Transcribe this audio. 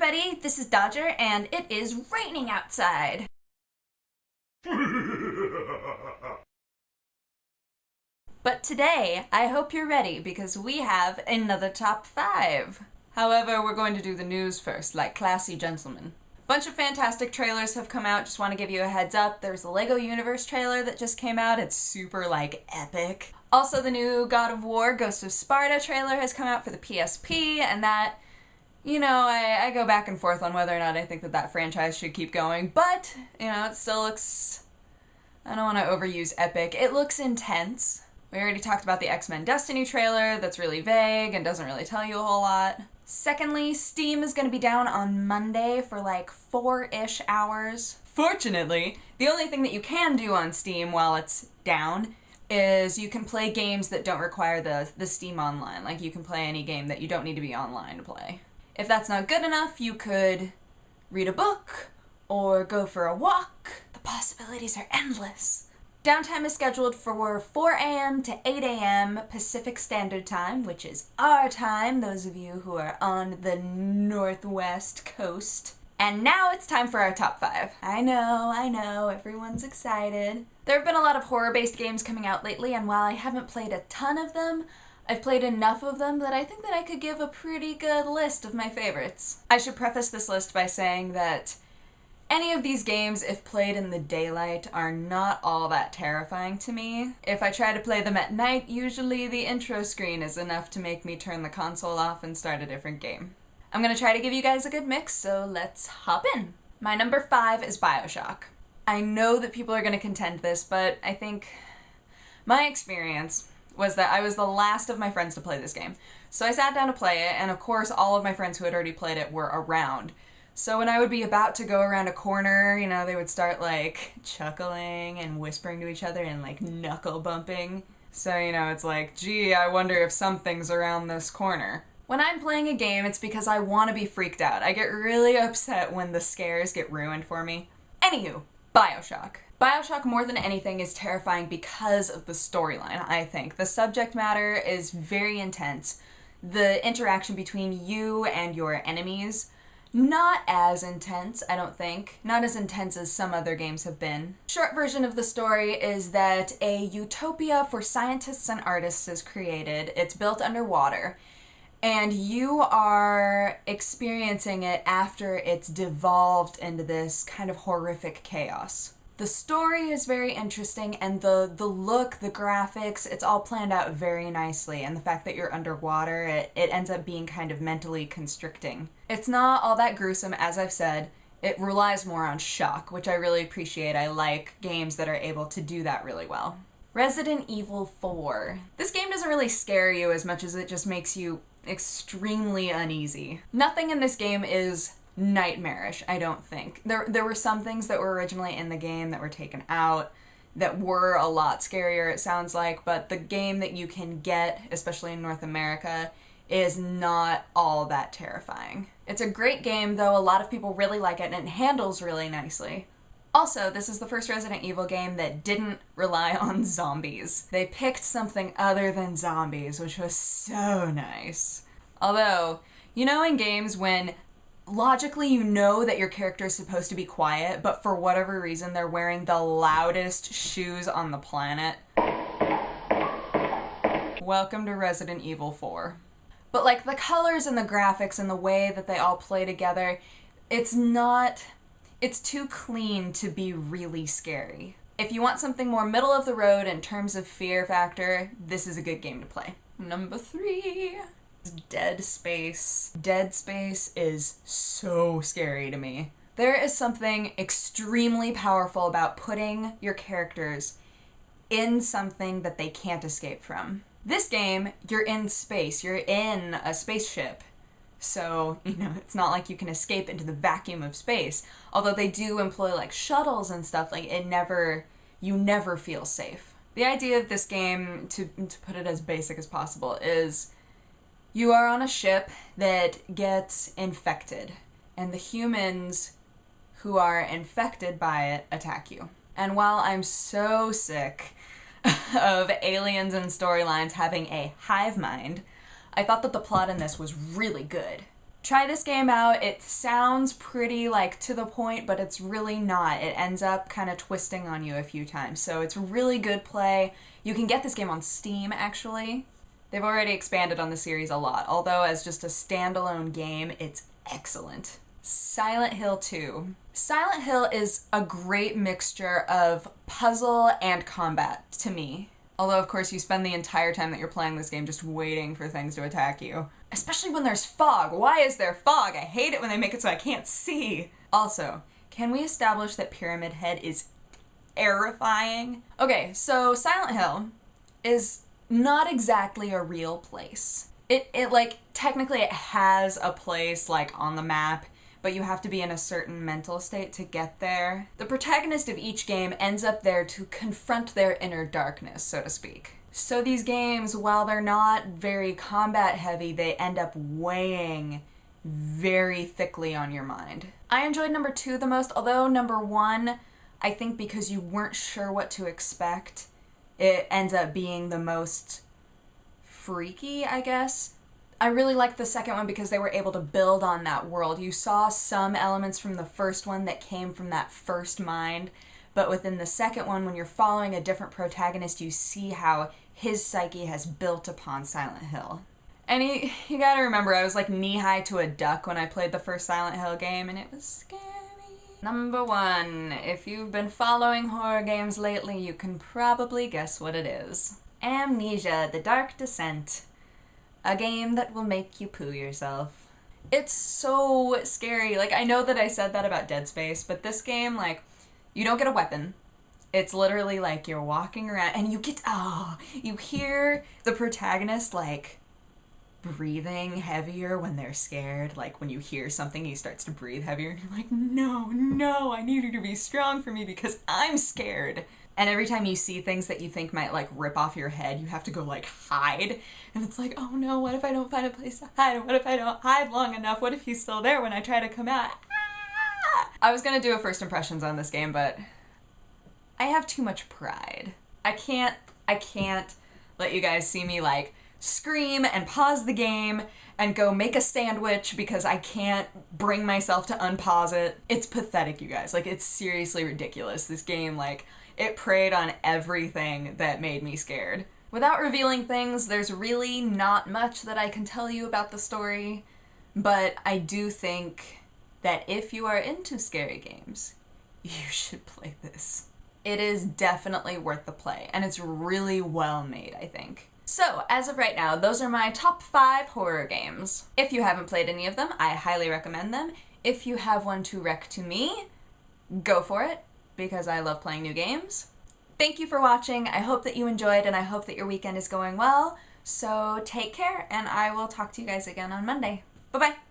everybody, this is Dodger, and it is raining outside. But today, I hope you're ready, because we have another top 5. However, we're going to do the news first, like classy gentlemen. Bunch of fantastic trailers have come out, just want to give you a heads up. There's the LEGO Universe trailer that just came out, it's super, epic. Also, the new God of War Ghost of Sparta trailer has come out for the PSP, and that, I go back and forth on whether or not I think that franchise should keep going, but, it still looks, I don't want to overuse epic, it looks intense. We already talked about the X-Men Destiny trailer that's really vague and doesn't really tell you a whole lot. Secondly, Steam is going to be down on Monday for 4-ish hours. Fortunately, the only thing that you can do on Steam while it's down is you can play games that don't require the Steam Online. Like, you can play any game that you don't need to be online to play. If that's not good enough, you could read a book or go for a walk. The possibilities are endless. Downtime is scheduled for 4 a.m. to 8 a.m. Pacific Standard Time, which is our time, those of you who are on the Northwest Coast. And now it's time for our top 5. I know, everyone's excited. There have been a lot of horror-based games coming out lately, and while I haven't played a ton of them, I've played enough of them that I think that I could give a pretty good list of my favorites. I should preface this list by saying that any of these games, if played in the daylight, are not all that terrifying to me. If I try to play them at night, usually the intro screen is enough to make me turn the console off and start a different game. I'm gonna try to give you guys a good mix, so let's hop in. My number 5 is BioShock. I know that people are gonna contend this, but I think my experience was that I was the last of my friends to play this game. So I sat down to play it, and of course all of my friends who had already played it were around. So when I would be about to go around a corner, they would start chuckling and whispering to each other and knuckle bumping. So, it's gee, I wonder if something's around this corner. When I'm playing a game, it's because I want to be freaked out. I get really upset when the scares get ruined for me. Anywho, BioShock. BioShock, more than anything, is terrifying because of the storyline, I think. The subject matter is very intense. The interaction between you and your enemies, not as intense, I don't think. Not as intense as some other games have been. Short version of the story is that a utopia for scientists and artists is created. It's built underwater, and you are experiencing it after it's devolved into this kind of horrific chaos. The story is very interesting, and the look, the graphics, it's all planned out very nicely, and the fact that you're underwater, it ends up being kind of mentally constricting. It's not all that gruesome, as I've said. It relies more on shock, which I really appreciate. I like games that are able to do that really well. Resident Evil 4. This game doesn't really scare you as much as it just makes you extremely uneasy. Nothing in this game is nightmarish, I don't think. There were some things that were originally in the game that were taken out that were a lot scarier, it sounds like, but the game that you can get, especially in North America, is not all that terrifying. It's a great game, though a lot of people really like it, and it handles really nicely. Also, this is the first Resident Evil game that didn't rely on zombies. They picked something other than zombies, which was so nice. Although, in games when logically you know that your character is supposed to be quiet, but for whatever reason they're wearing the loudest shoes on the planet. Welcome to Resident Evil 4. But the colors and the graphics and the way that they all play together, it's too clean to be really scary. If you want something more middle of the road in terms of fear factor, this is a good game to play. Number 3. Dead Space. Dead Space is so scary to me. There is something extremely powerful about putting your characters in something that they can't escape from. This game, you're in space. You're in a spaceship. So, it's not like you can escape into the vacuum of space. Although they do employ shuttles and stuff, you never feel safe. The idea of this game, to put it as basic as possible, is you are on a ship that gets infected, and the humans who are infected by it attack you. And while I'm so sick of aliens and storylines having a hive mind, I thought that the plot in this was really good. Try this game out. It sounds pretty like to the point, but it's really not. It ends up kind of twisting on you a few times. So it's really good play. You can get this game on Steam, actually. They've already expanded on the series a lot, although as just a standalone game, it's excellent. Silent Hill 2. Silent Hill is a great mixture of puzzle and combat to me. Although, of course, you spend the entire time that you're playing this game just waiting for things to attack you. Especially when there's fog. Why is there fog? I hate it when they make it so I can't see. Also, can we establish that Pyramid Head is terrifying? Okay, so Silent Hill is not exactly a real place. It like, technically it has a place, like, on the map, but you have to be in a certain mental state to get there. The protagonist of each game ends up there to confront their inner darkness, so to speak. So these games, while they're not very combat heavy, they end up weighing very thickly on your mind. I enjoyed number 2 the most, although number 1, I think because you weren't sure what to expect, it ends up being the most freaky, I guess. I really liked the second one because they were able to build on that world. You saw some elements from the first one that came from that first mind, but within the second one, when you're following a different protagonist, you see how his psyche has built upon Silent Hill. And you gotta remember, I was like knee-high to a duck when I played the first Silent Hill game, and it was scary. Number 1. If you've been following horror games lately, you can probably guess what it is. Amnesia: The Dark Descent. A game that will make you poo yourself. It's so scary. Like, I know that I said that about Dead Space, but this game, like, you don't get a weapon. It's literally like you're walking around and you hear the protagonist, like, breathing heavier when they're scared. Like, when you hear something, he starts to breathe heavier, and you're like, no, I need you to be strong for me because I'm scared. And every time you see things that you think might, like, rip off your head, you have to go, like, hide. And it's like, oh no, what if I don't find a place to hide? What if I don't hide long enough? What if he's still there when I try to come out? Ah! I was gonna do a first impressions on this game, but I have too much pride. I can't let you guys see me, like, scream and pause the game and go make a sandwich because I can't bring myself to unpause it. It's pathetic, you guys. Like, it's seriously ridiculous. This game, like, it preyed on everything that made me scared. Without revealing things, there's really not much that I can tell you about the story, but I do think that if you are into scary games, you should play this. It is definitely worth the play, and it's really well made, I think. So, as of right now, those are my top 5 horror games. If you haven't played any of them, I highly recommend them. If you have one to rec to me, go for it, because I love playing new games. Thank you for watching. I hope that you enjoyed, and I hope that your weekend is going well. So take care, and I will talk to you guys again on Monday. Bye-bye.